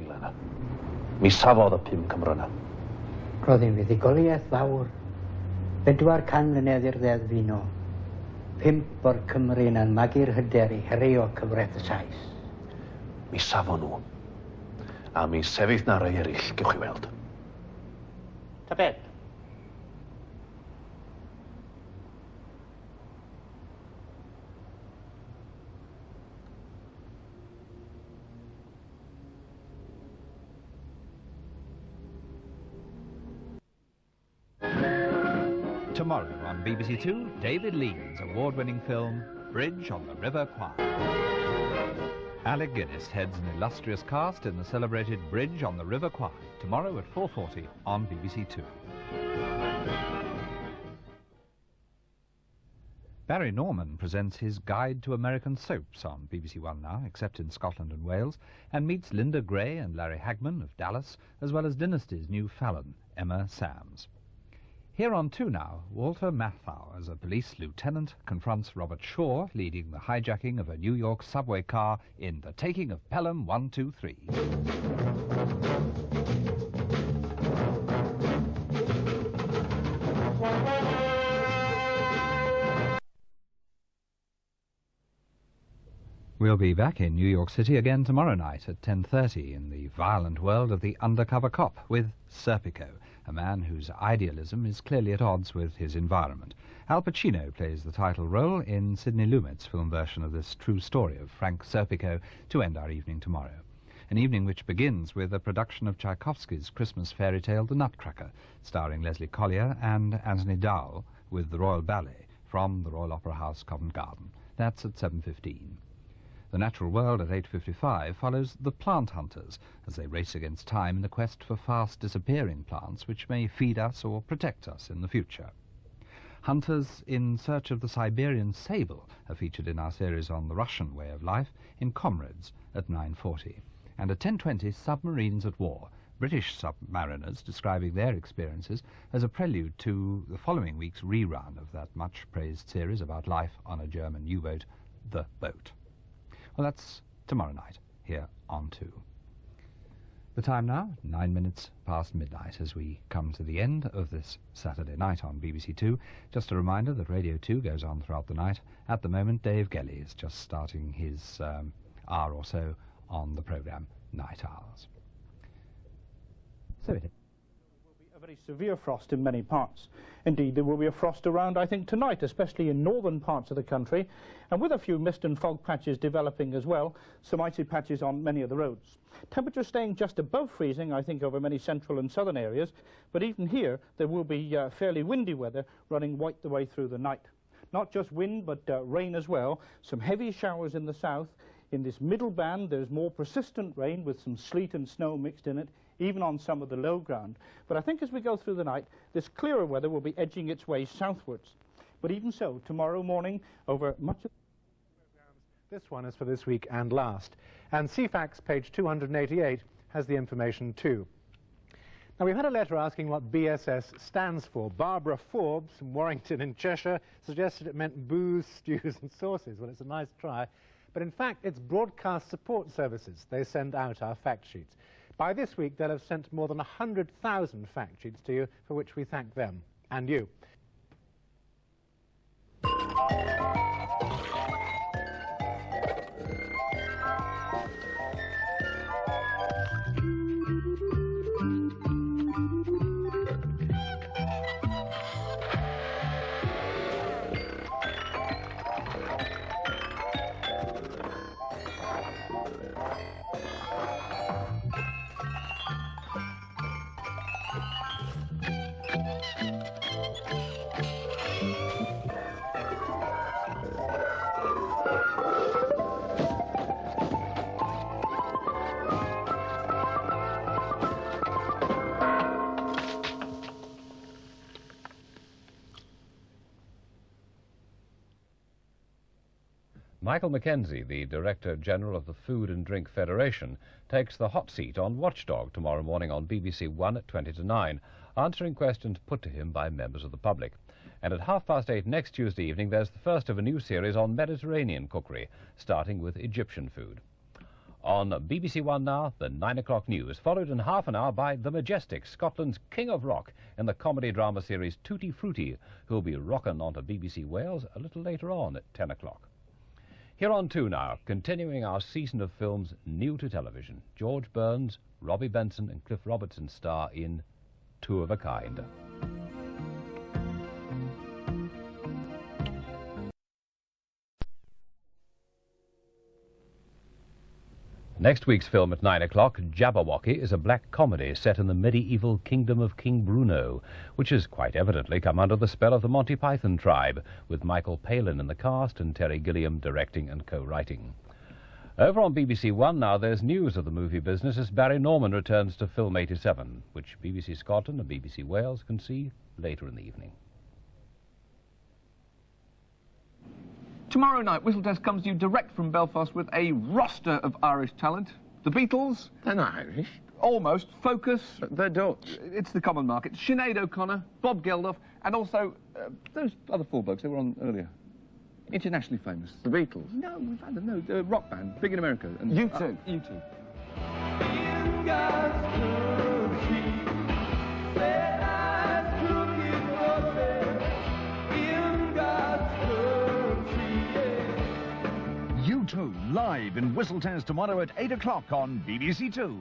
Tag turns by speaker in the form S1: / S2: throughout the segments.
S1: 2000 yna. Mi safodd y 5 Cymru yna.
S2: Roedd hi'n fuddugoliaeth fawr. 400 mlynedd i'r ddeddf un o. 5 o'r Cymru yn magu'r hyder i heri o cyfraith y Saes.
S1: Mi safon nhw. A mi sefydd na rai eraill, gewch chi weld.
S2: Ta beth?
S3: Tomorrow on BBC Two, David Lean's award-winning film, Bridge on the River Kwai. Alec Guinness heads an illustrious cast in the celebrated Bridge on the River Kwai, tomorrow at 4:40 on BBC Two. Barry Norman presents his Guide to American Soaps on BBC One now, except in Scotland and Wales, and meets Linda Gray and Larry Hagman of Dallas, as well as Dynasty's new Fallon, Emma Samms. Here on Two now, Walter Matthau, as a police lieutenant, confronts Robert Shaw, leading the hijacking of a New York subway car in The Taking of Pelham 123. We'll be back in New York City again tomorrow night at 10:30 in the violent world of the undercover cop with Serpico, a man whose idealism is clearly at odds with his environment. Al Pacino plays the title role in Sidney Lumet's film version of this true story of Frank Serpico to end our evening tomorrow. An evening which begins with a production of Tchaikovsky's Christmas fairy tale The Nutcracker, starring Leslie Collier and Anthony Dowell with the Royal Ballet from the Royal Opera House, Covent Garden. That's at 7:15. The Natural World at 8:55 follows the plant hunters as they race against time in the quest for fast disappearing plants which may feed us or protect us in the future. Hunters in search of the Siberian sable are featured in our series on the Russian way of life in Comrades at 9:40. And at 10:20, Submarines at War, British submariners describing their experiences as a prelude to the following week's rerun of that much-praised series about life on a German U-boat, The Boat. Well, that's tomorrow night, here on Two. The time now, 9 minutes past midnight, as we come to the end of this Saturday night on BBC Two. Just a reminder that Radio 2 goes on throughout the night. At the moment, Dave Gelly is just starting his hour or so on the programme Night Owls. So it is.
S4: Very severe frost in many parts. Indeed, there will be a frost around, I think, tonight, especially in northern parts of the country, and with a few mist and fog patches developing as well, some icy patches on many of the roads. Temperatures staying just above freezing, I think, over many central and southern areas, but even here there will be fairly windy weather running right the way through the night. Not just wind, but rain as well. Some heavy showers in the south. In this middle band, there's more persistent rain with some sleet and snow mixed in it, even on some of the low ground. But I think as we go through the night, this clearer weather will be edging its way southwards. But even so, tomorrow morning, over much of
S5: this one is for this week and last. And CFAX, page 288, has the information too. Now, we've had a letter asking what BSS stands for. Barbara Forbes from Warrington in Cheshire suggested it meant booze, stews and sauces. Well, it's a nice try. But in fact, it's Broadcast Support Services. They send out our fact sheets. By this week, they'll have sent more than 100,000 fact sheets to you, for which we thank them and you.
S6: Michael Mackenzie, the Director General of the Food and Drink Federation, takes the hot seat on Watchdog tomorrow morning on BBC One at 20 to 9, answering questions put to him by members of the public. And at 8:30 next Tuesday evening, there's the first of a new series on Mediterranean cookery, starting with Egyptian food. On BBC One now, the 9 o'clock news, followed in half an hour by The Majestic, Scotland's King of Rock, in the comedy-drama series Tutti Frutti, who'll be rocking onto BBC Wales a little later on at 10 o'clock. Here on 2 now, continuing our season of films new to television. George Burns, Robbie Benson and Cliff Robertson star in Two of a Kind. Next week's film at 9 o'clock, Jabberwocky, is a black comedy set in the medieval kingdom of King Bruno, which has quite evidently come under the spell of the Monty Python tribe, with Michael Palin in the cast and Terry Gilliam directing and co-writing. Over on BBC One now, there's news of the movie business as Barry Norman returns to Film 87, which BBC Scotland and BBC Wales can see later in the evening.
S7: Tomorrow night, Whistletest comes to you direct from Belfast with a roster of Irish talent. The Beatles.
S8: They're not Irish.
S7: Almost. Focus.
S8: They're Dutch.
S7: It's the common market. Sinead O'Connor, Bob Geldof, and also those other 4 blokes they were on earlier. Internationally famous.
S8: The Beatles.
S7: No, we've had them. No, the rock band, big in America. And,
S8: U2.
S7: U2.
S9: U2 live in Whistletest tomorrow at 8 o'clock on BBC Two.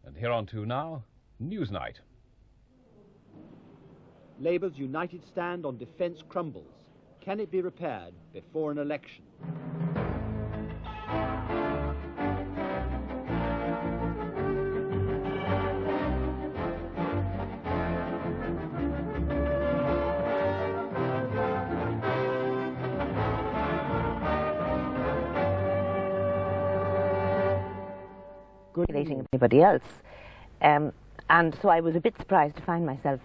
S6: And here on 2 now, Newsnight.
S10: Labour's united stand on defence crumbles. Can it be repaired before an election?
S11: Anybody else, and so I was a bit surprised to find myself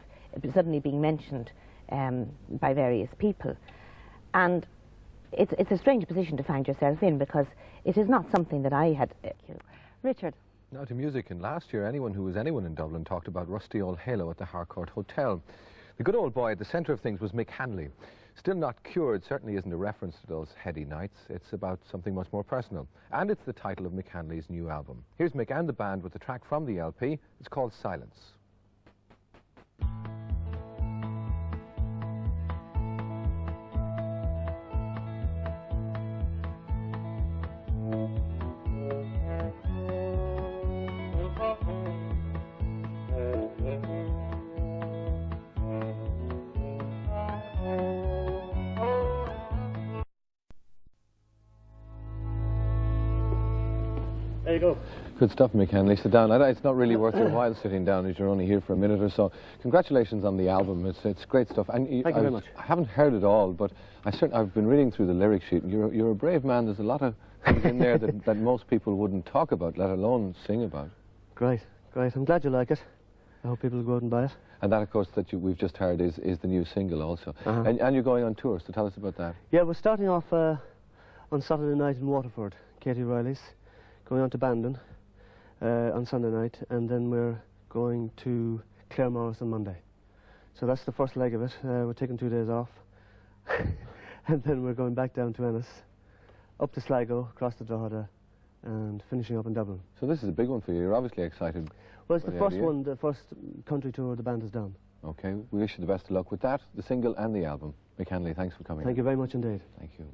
S11: suddenly being mentioned by various people, and it's a strange position to find yourself in, because it is not something that I had. Richard.
S12: Now to music, and last year anyone who was anyone in Dublin talked about Rusty Old Halo at the Harcourt Hotel. The good old boy at the centre of things was Mick Hanley. Still Not Cured certainly isn't a reference to those heady nights. It's about something much more personal. And it's the title of Mick Hanley's new album. Here's Mick and the band with the track from the LP. It's called Silence.
S13: There you go.
S12: Good stuff, Mick Hanley. Sit down. It's not really worth your while sitting down, as you're only here for a minute or so. Congratulations on the album. It's great stuff. And
S13: Thank you very much.
S12: I haven't heard it all, but I've been reading through the lyric sheet. You're a brave man. There's a lot of things in there that most people wouldn't talk about, let alone sing about.
S13: Great, great. I'm glad you like it. I hope people will go out and buy it.
S12: And that, of course, that we've just heard is the new single also. And you're going on tour, so tell us about that.
S13: Yeah, we're starting off on Saturday night in Waterford, Katie Riley's. Going on to Bandon on Sunday night, and then we're going to Claremorris on Monday. So that's the first leg of it. We're taking 2 days off, and then we're going back down to Ennis, up to Sligo, across the Drogheda, and finishing up in Dublin.
S12: So this is a big one for you. You're obviously excited.
S13: Well, it's the first one, the first country tour the band has done.
S12: Okay, we wish you the best of luck with that, the single and the album. Mick Hanley, thanks for coming.
S13: Thank you very much indeed.
S12: Thank you.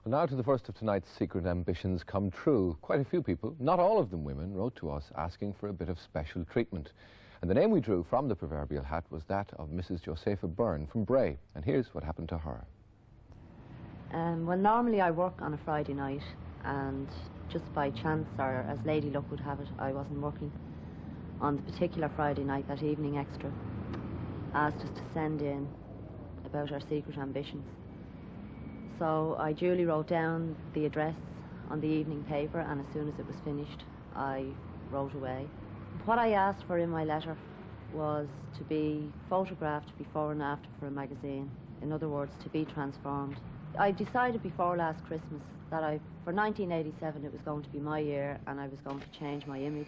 S12: Well, now to the first of tonight's Secret Ambitions Come True. Quite a few people, not all of them women, wrote to us asking for a bit of special treatment. And the name we drew from the proverbial hat was that of Mrs. Josepha Byrne from Bray. And here's what happened to her.
S14: Well, normally I work on a Friday night, and just by chance, or as Lady Luck would have it, I wasn't working on the particular Friday night. That evening Extra asked us to send in about our secret ambitions. So I duly wrote down the address on the evening paper, and as soon as it was finished, I wrote away. What I asked for in my letter was to be photographed before and after for a magazine. In other words, to be transformed. I decided before last Christmas that for 1987 it was going to be my year, and I was going to change my image.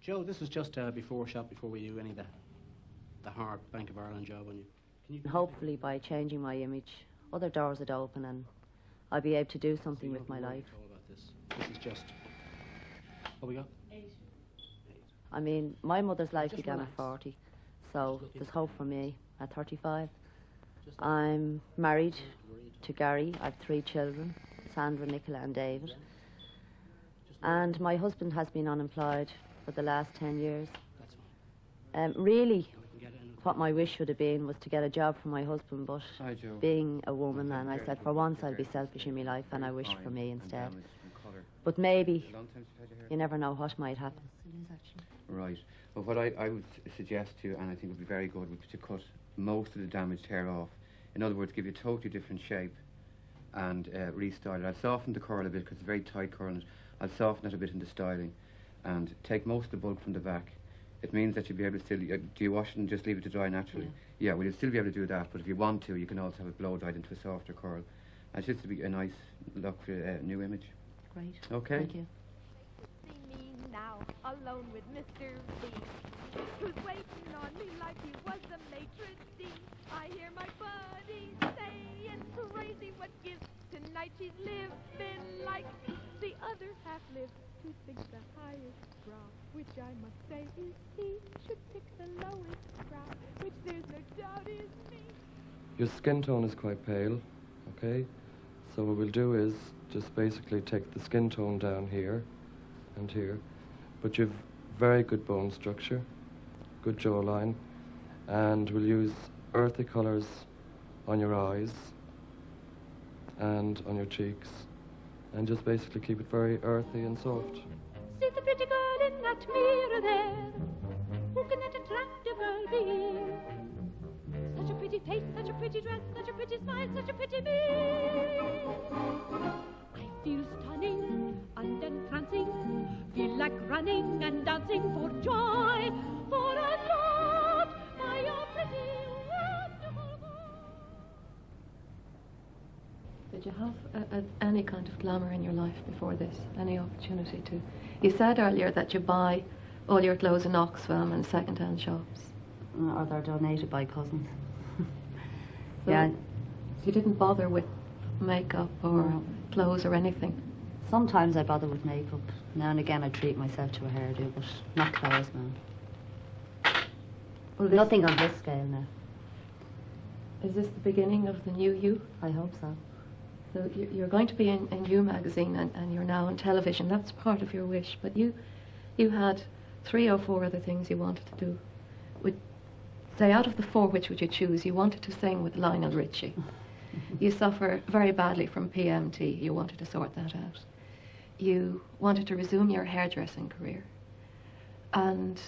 S15: Joe, this is just a before shot before we do any of the hard Bank of Ireland job on you.
S14: Hopefully by changing my image, other doors would open and I'll be able to do something with my life.
S15: This is just... What we got?
S14: 8. I mean, my mother's life began at 40, so there's hope for me at 35. I'm married to Gary. I have 3 children, Sandra, Nicola and David. And my husband has been unemployed for the last 10 years. Really, what my wish should have been was to get a job for my husband, but being a woman, and I said, for once I'll be selfish in my life and I wish for me instead. But maybe, you never know what might happen.
S8: Right. Well, what I would suggest to you, and I think would be very good, would be to cut most of the damaged hair off. In other words, give you a totally different shape and restyle it. I'll soften the curl a bit because it's a very tight curl. I'll soften it a bit in the styling and take most of the bulk from the back. It means that you'll be able to still... do you wash it and just leave it to dry naturally? Yeah, well, you'll still be able to do that, but if you want to, you can also have it blow dried into a softer curl. And it's just to be a nice look for a new image.
S14: Great.
S8: Okay.
S14: Thank you.
S16: See me now, alone with Mr. B, who's waiting on me like he was a maitre d'. I hear my buddy say it's crazy what gives. Tonight she's living like the other half lives, who thinks the highest brow, which I must say is he, should pick the lowest brow, which there's no doubt is me.
S17: Your skin tone is quite pale, okay? So what we'll do is just basically take the skin tone down here and here, but you've very good bone structure, good jawline, and we'll use earthy colours on your eyes and on your cheeks, and just basically keep it very earthy and soft.
S16: See the pretty girl in that mirror there, who can that attractive girl be? Such a pretty face, such a pretty dress, such a pretty smile, such a pretty me. I feel stunning and entrancing, feel like running and dancing for joy, for I'm loved by your pretty, wonderful voice.
S18: Did you have any kind of glamour in your life before this? Any opportunity to? You said earlier that you buy all your clothes in Oxfam and second-hand shops.
S14: Or they're donated by cousins.
S18: So
S14: yeah.
S18: You didn't bother with makeup or clothes or anything?
S14: Sometimes I bother with makeup. Now and again I treat myself to a hairdo, but not clothes, man. Well, nothing on this scale now.
S18: Is this the beginning of the new you?
S14: I hope so.
S18: So you're going to be in You magazine and you're now on television. That's part of your wish. But you had 3 or 4 other things you wanted to do. Say, out of the 4, which would you choose? You wanted to sing with Lionel Richie. You suffer very badly from PMT. You wanted to sort that out. You wanted to resume your hairdressing career. And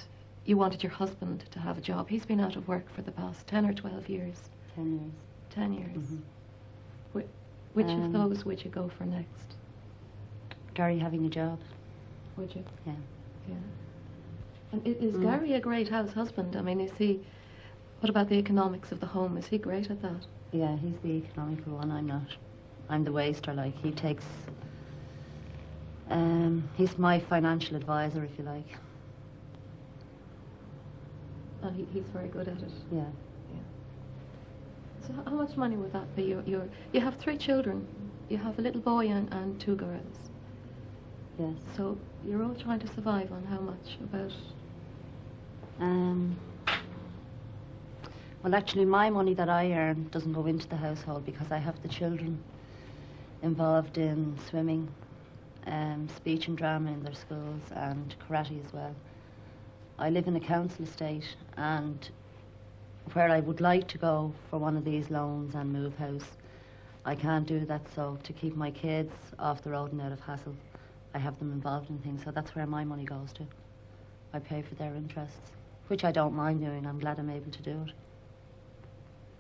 S18: you wanted your husband to have a job. He's been out of work for the past 10 or 12 years.
S14: 10 years.
S18: 10 years.
S14: Mm-hmm.
S18: Which of those would you go for next?
S14: Gary having a job.
S18: Would you?
S14: Yeah.
S18: Yeah. And is Gary a great house husband? I mean, is he... What about the economics of the home? Is he great at that?
S14: Yeah, he's the economical one. I'm not. I'm the waster, like. He takes... he's my financial advisor, if you like.
S18: And he's very good at it?
S14: Yeah.
S18: So how much money would that be? You have 3 children. You have a little boy and 2 girls.
S14: Yes.
S18: So you're all trying to survive on how much? About...
S14: Well, actually, my money that I earn doesn't go into the household because I have the children involved in swimming, speech and drama in their schools, and karate as well. I live in a council estate, and where I would like to go for one of these loans and move house, I can't do that. So to keep my kids off the road and out of hassle, I have them involved in things. So that's where my money goes to. I pay for their interests, which I don't mind doing. I'm glad I'm able to do it.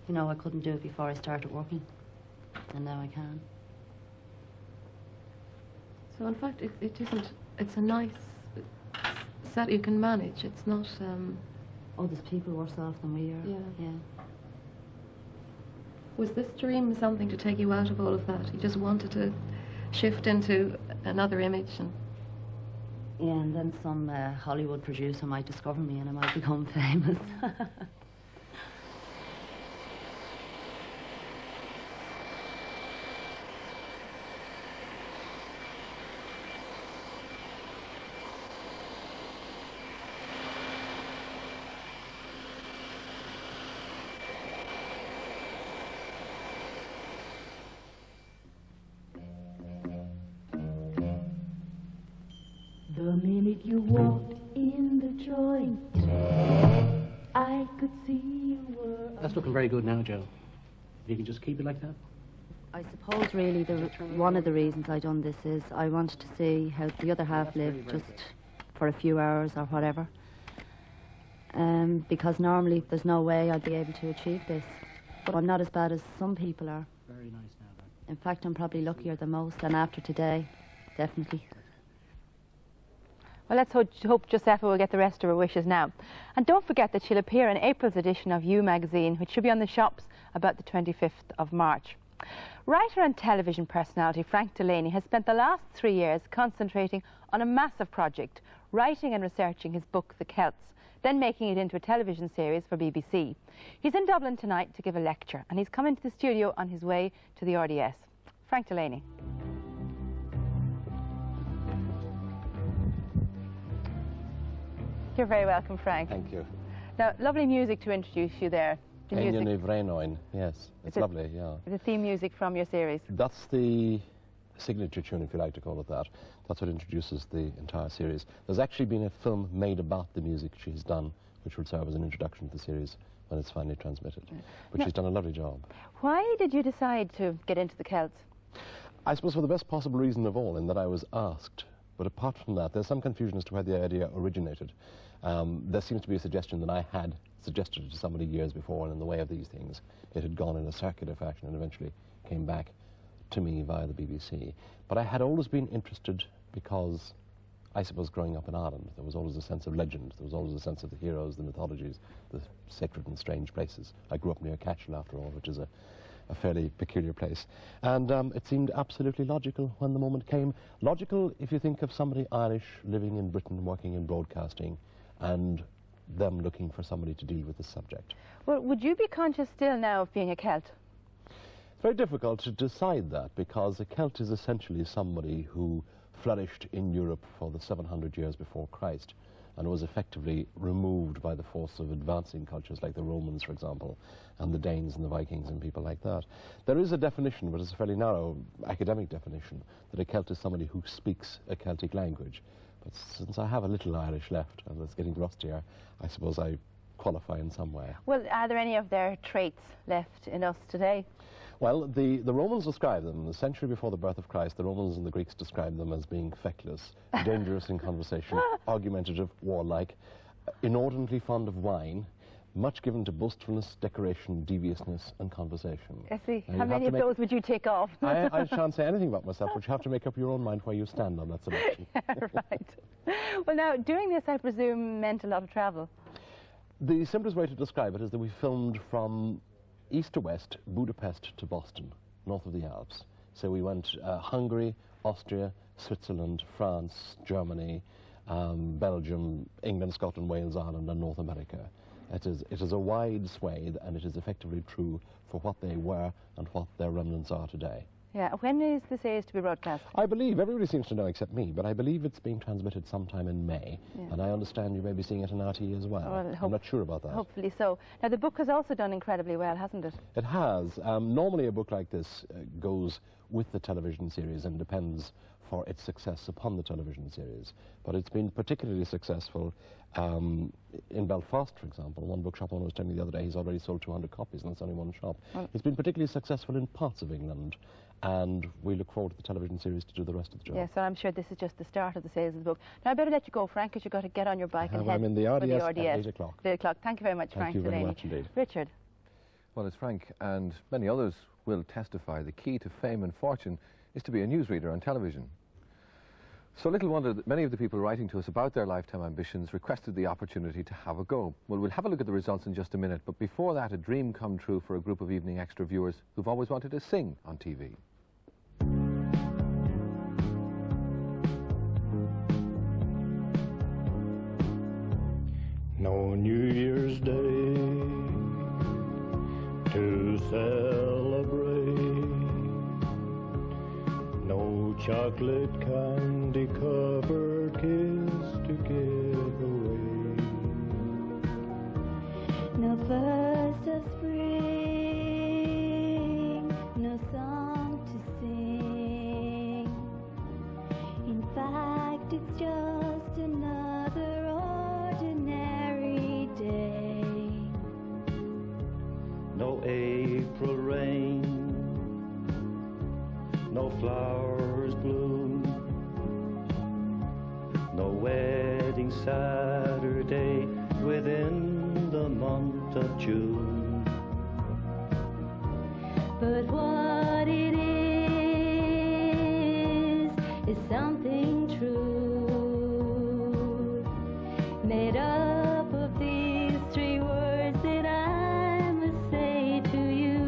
S14: You know, I couldn't do it before I started working, and now I can.
S18: So in fact, it isn't, it's a nice set you can manage. It's not...
S14: Oh, there's people worse off than we are.
S18: Yeah. Was this dream something to take you out of all of that? You just wanted to shift into another image and...
S14: Yeah, and then some Hollywood producer might discover me and I might become famous.
S19: If you walked in the joint, I could see you were...
S15: That's looking very good now, Joe. If you can just keep it like that.
S14: I suppose really one of the reasons I done this is I wanted to see how the other half lived just for a few hours or whatever. Because normally there's no way I'd be able to achieve this. But I'm not as bad as some people are.
S15: Very nice now, then.
S14: In fact, I'm probably luckier than most, and after today, definitely.
S20: Well, let's hope Giuseppa will get the rest of her wishes now. And don't forget that she'll appear in April's edition of You magazine, which should be on the shops about the 25th of March. Writer and television personality Frank Delaney has spent the last 3 years concentrating on a massive project, writing and researching his book, The Celts, then making it into a television series for BBC. He's in Dublin tonight to give a lecture, and he's come into the studio on his way to the RDS. Frank Delaney. You're very welcome, Frank.
S21: Thank you.
S20: Now, lovely music to introduce you there. The music.
S21: Yes, it's lovely, yeah.
S20: The theme music from your series.
S21: That's the signature tune, if you like to call it that. That's what introduces the entire series. There's actually been a film made about the music she's done, which will serve as an introduction to the series when it's finally transmitted. But she's done a lovely job.
S20: Why did you decide to get into the Celts?
S21: I suppose for the best possible reason of all, in that I was asked. But apart from that, there's some confusion as to where the idea originated. There seems to be a suggestion that I had suggested it to somebody years before, and in the way of these things, it had gone in a circular fashion and eventually came back to me via the BBC. But I had always been interested because, I suppose, growing up in Ireland, there was always a sense of legend, there was always a sense of the heroes, the mythologies, the sacred and strange places. I grew up near Cashel, after all, which is a fairly peculiar place. And it seemed absolutely logical when the moment came. Logical if you think of somebody Irish living in Britain, working in broadcasting, and them looking for somebody to deal with this subject.
S20: Well, would you be conscious still now of being a Celt?
S21: It's very difficult to decide that, because a Celt is essentially somebody who flourished in Europe for the 700 years before Christ and was effectively removed by the force of advancing cultures like the Romans, for example, and the Danes and the Vikings and people like that. There is a definition, but it's a fairly narrow academic definition, that a Celt is somebody who speaks a Celtic language. But since I have a little Irish left, and it's getting rustier, I suppose I qualify in some way.
S20: Well, are there any of their traits left in us today?
S21: Well, the Romans describe them, a century before the birth of Christ, the Romans and the Greeks described them as being feckless, dangerous in conversation, argumentative, warlike, inordinately fond of wine, much given to boastfulness, decoration, deviousness, and conversation.
S20: I see. How many of those would you take off?
S21: I shan't say anything about myself, but you have to make up your own mind where you stand on that selection.
S20: Yeah, right. Well, now, doing this, I presume, meant a lot of travel.
S21: The simplest way to describe it is that we filmed from east to west, Budapest to Boston, north of the Alps. So we went Hungary, Austria, Switzerland, France, Germany, Belgium, England, Scotland, Wales, Ireland, and North America. It is a wide swathe, and it is effectively true for what they were and what their remnants are today.
S20: Yeah. When is the series to be broadcast?
S21: I believe, everybody seems to know except me, but I believe it's being transmitted sometime in May. Yeah. And I understand you may be seeing it on RTE as well. I'm not sure about that.
S20: Hopefully so. Now, the book has also done incredibly well, hasn't it?
S21: It has. Normally a book like this goes with the television series and depends for its success upon the television series. But it's been particularly successful in Belfast, for example. One bookshop owner was telling me the other day he's already sold 200 copies, and that's only one shop. It's been particularly successful in parts of England, and we look forward to the television series to do the rest of the job.
S20: Yes, and I'm sure this is just the start of the sales of the book. Now, I better let you go, Frank, because you've got to get on your bike and head
S21: I'm in the
S20: for
S21: RDS,
S20: the RDS
S21: at 8 o'clock.
S20: 8 o'clock. Thank you very much, Frank Delaney.
S21: Thank you very much indeed.
S20: Richard.
S12: Well, as Frank and many others will testify, the key to fame and fortune is to be a newsreader on television. So little wonder that many of the people writing to us about their lifetime ambitions requested the opportunity to have a go. Well, we'll have a look at the results in just a minute, but before that, a dream come true for a group of Evening Extra viewers who've always wanted to sing on TV.
S22: No New Year's Day to celebrate, no chocolate candy covered kiss to give away,
S19: no first of spring, no song to sing. In fact, it's just another
S22: no flowers bloom, no wedding Saturday within the month of June.
S19: But what it is something true, made up of these three words that I must say to you.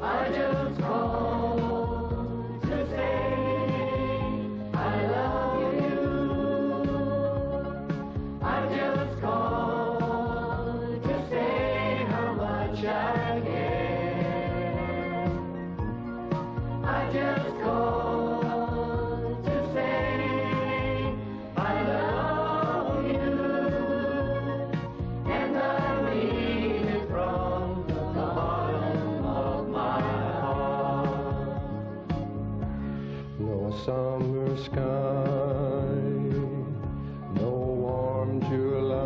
S19: I just called to say I love you. I just called to say how much I care. I just called to say I love you, and I mean it from the bottom of my heart.
S22: No summer sky, no warm July,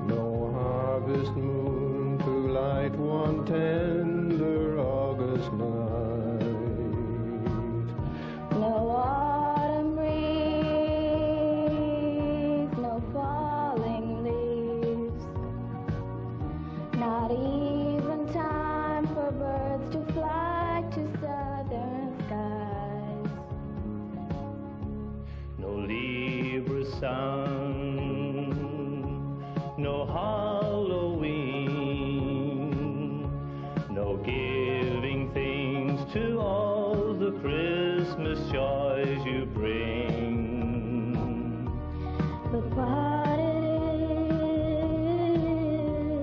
S22: no harvest moon to light one tender August night.
S19: No autumn breeze, no falling leaves, not even time for birds to fly to southern skies.
S22: No Libra sun, no Halloween, no giving things to all the Christmas joys you bring.
S19: But what it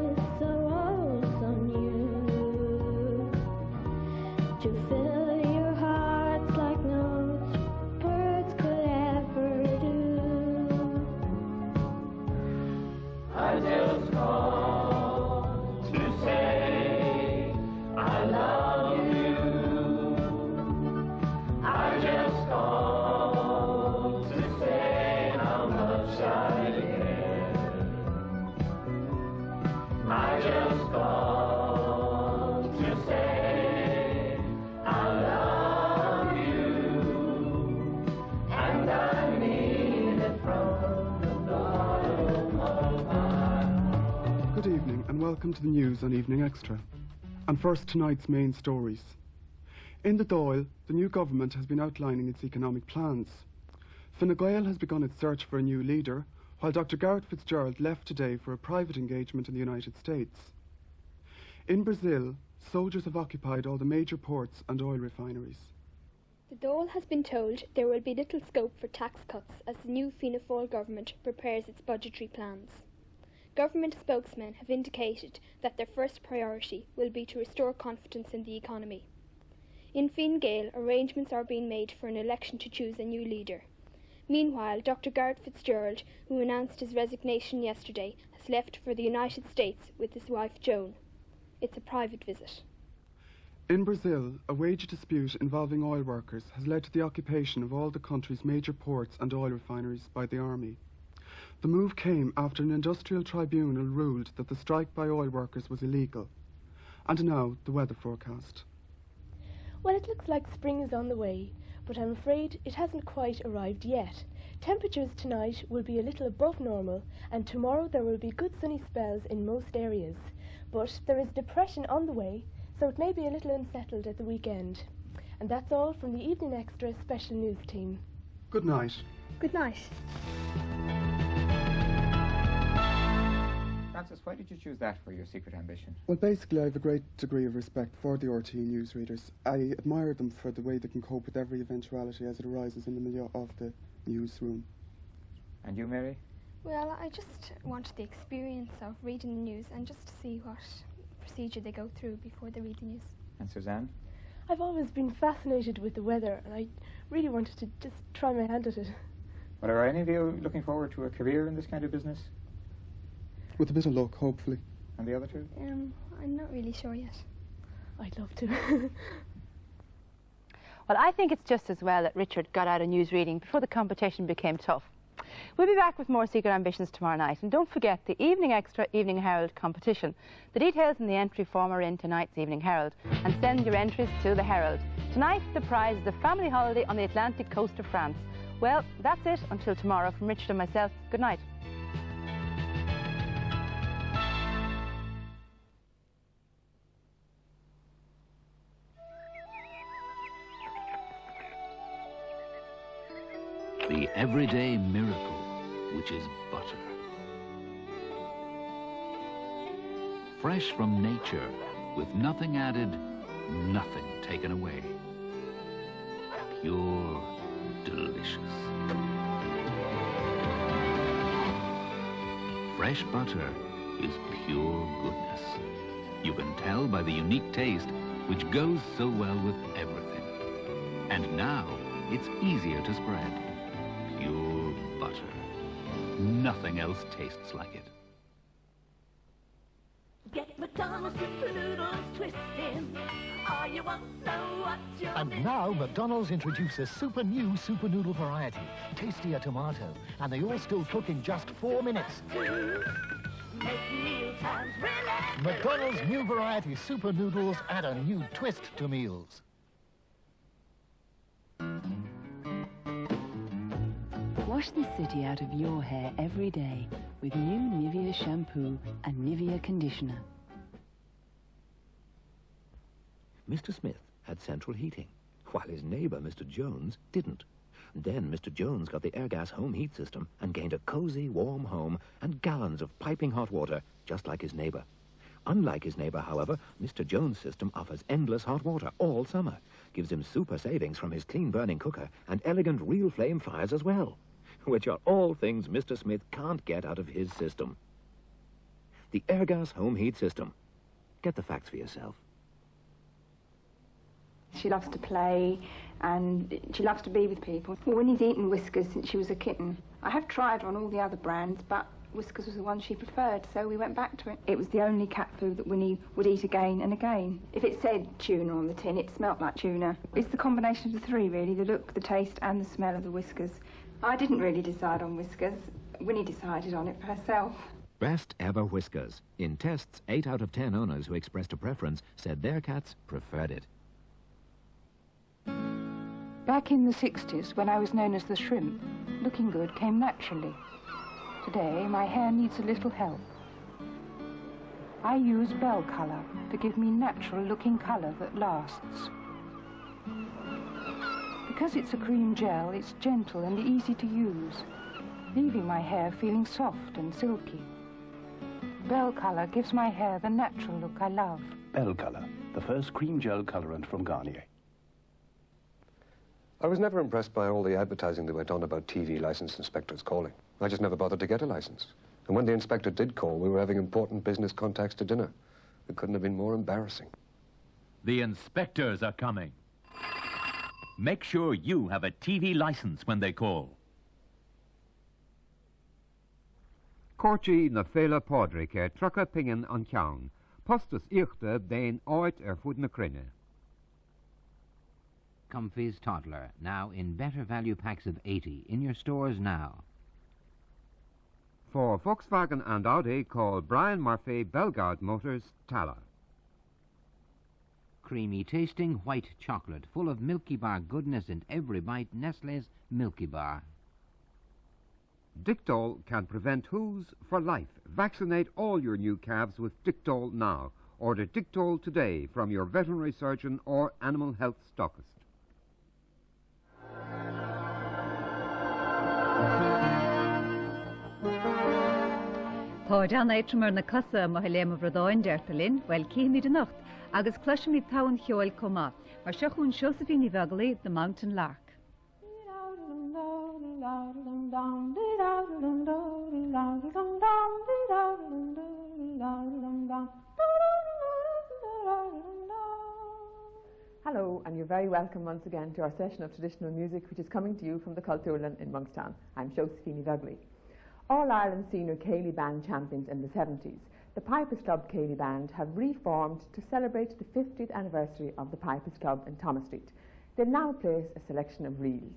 S19: is so old, so new, to fill your hearts like no words could ever do. I just called to say I love you. I just called to say how much I care. I just called to say I love you, and I mean it from the bottom of my heart.
S1: Good evening and welcome to the news on Evening Extra. And first, tonight's main stories. In the Dáil, the new government has been outlining its economic plans. Fine Gael has begun its search for a new leader, while Dr. Garrett Fitzgerald left today for a private engagement in the United States. In Brazil, soldiers have occupied all the major ports and oil refineries.
S2: The Dáil has been told there will be little scope for tax cuts as the new Fianna Fáil government prepares its budgetary plans. Government spokesmen have indicated that their first priority will be to restore confidence in the economy. In Fine Gael, arrangements are being made for an election to choose a new leader. Meanwhile, Dr. Garrett Fitzgerald, who announced his resignation yesterday, has left for the United States with his wife Joan. It's a private visit.
S1: In Brazil, a wage dispute involving oil workers has led to the occupation of all the country's major ports and oil refineries by the army. The move came after an industrial tribunal ruled that the strike by oil workers was illegal. And now, the weather forecast.
S23: Well, it looks like spring is on the way, but I'm afraid it hasn't quite arrived yet. Temperatures tonight will be a little above normal, and tomorrow there will be good sunny spells in most areas. But there is depression on the way, so it may be a little unsettled at the weekend. And that's all from the Evening Extra special news team.
S1: Good night.
S2: Good night.
S24: Francis, why did you choose that for your secret ambition?
S1: Well, basically, I have a great degree of respect for the RT newsreaders. I admire them for the way they can cope with every eventuality as it arises in the milieu of the newsroom.
S24: And you, Mary?
S2: Well, I just wanted the experience of reading the news and just to see what procedure they go through before they read the news.
S24: And Suzanne?
S23: I've always been fascinated with the weather, and I really wanted to just try my hand at it.
S24: Well, are any of you looking forward to a career in this kind of business?
S1: With a bit of luck, hopefully.
S24: And the other two?
S2: I'm not really sure yet.
S23: I'd love to.
S20: Well, I think it's just as well that Richard got out of news reading before the competition became tough. We'll be back with more Secret Ambitions tomorrow night. And don't forget the Evening Extra Evening Herald competition. The details in the entry form are in tonight's Evening Herald. And send your entries to the Herald. Tonight, the prize is a family holiday on the Atlantic coast of France. Well, that's it. Until tomorrow, from Richard and myself, good night.
S3: The everyday miracle, which is butter. Fresh from nature, with nothing added, nothing taken away. Pure, delicious. Fresh butter is pure goodness. You can tell by the unique taste, which goes so well with everything. And now, it's easier to spread. Pure butter. Nothing else tastes like it.
S4: Get McDonald's Super Noodles twisting. All you want, know what you
S5: And now McDonald's introduces super new Super Noodle variety. Tastier tomato. And they all still cook in just 4 minutes.
S4: make meal times really.
S5: McDonald's new variety Super Noodles add a new twist to meals.
S7: Wash the city out of your hair every day with new Nivea shampoo and Nivea conditioner.
S25: Mr. Smith had central heating, while his neighbour, Mr. Jones, didn't. Then Mr. Jones got the Airgas home heat system and gained a cosy, warm home and gallons of piping hot water, just like his neighbour. Unlike his neighbour, however, Mr. Jones' system offers endless hot water all summer, gives him super savings from his clean-burning cooker and elegant real flame fires as well, which are all things Mr. Smith can't get out of his system. The Airgas home heat system. Get the facts for yourself.
S26: She loves to play and she loves to be with people. Winnie's eaten Whiskers since she was a kitten. I have tried on all the other brands, but Whiskers was the one she preferred, so we went back to it. It was the only cat food that Winnie would eat again and again. If it said tuna on the tin, it smelt like tuna. It's the combination of the three, really, the look, the taste and the smell of the Whiskers. I didn't really decide on Whiskers. Winnie decided on it for herself.
S25: Best ever Whiskers. In tests, 8 out of 10 owners who expressed a preference said their cats preferred it.
S26: Back in the 60s, when I was known as the shrimp, looking good came naturally. Today, my hair needs a little help. I use Bell Colour to give me natural-looking colour that lasts. Because it's a cream gel, it's gentle and easy to use, leaving my hair feeling soft and silky. Bell Colour gives my hair the natural look I love.
S27: Bell Colour, the first cream gel colorant from Garnier.
S12: I was never impressed by all the advertising that went on about TV licensed inspectors calling. I just never bothered to get a license. And when the inspector did call, we were having important business contacts to dinner. It couldn't have been more embarrassing.
S28: The inspectors are coming. Make sure you have a TV license when they call.
S29: Corti na féile pádraig trucha pingin an ceann. Postas íochta déin áit fud na crinne.
S30: Comfy's Toddler, now in better value packs of 80, in your stores now.
S29: For Volkswagen and Audi, call Brian Murphy, Bellegarde Motors, Tala.
S30: Creamy tasting white chocolate, full of Milky Bar goodness in every bite, Nestlé's Milky Bar.
S29: Dictol can prevent whoos for life. Vaccinate all your new calves with Dictol now. Order Dictol today from your veterinary surgeon or animal health stockist.
S31: Páir an éitrimar na casa mo léim bhradáin deirtalinn, bhfuil cíní de nacht, agus cluisim í táin cheoil comá, mar seachún Josephine Vegeli, The Mountain Lark.
S32: Hello, and you're very welcome once again to our session of traditional music, which is coming to you from the Culturland in Monkstown. I'm Josephine Vegeli. All-Ireland Senior Céilí Band champions in the 70s, the Pipers Club Céilí Band have reformed to celebrate the 50th anniversary of the Pipers Club in Thomas Street. They'll now play a selection of reels.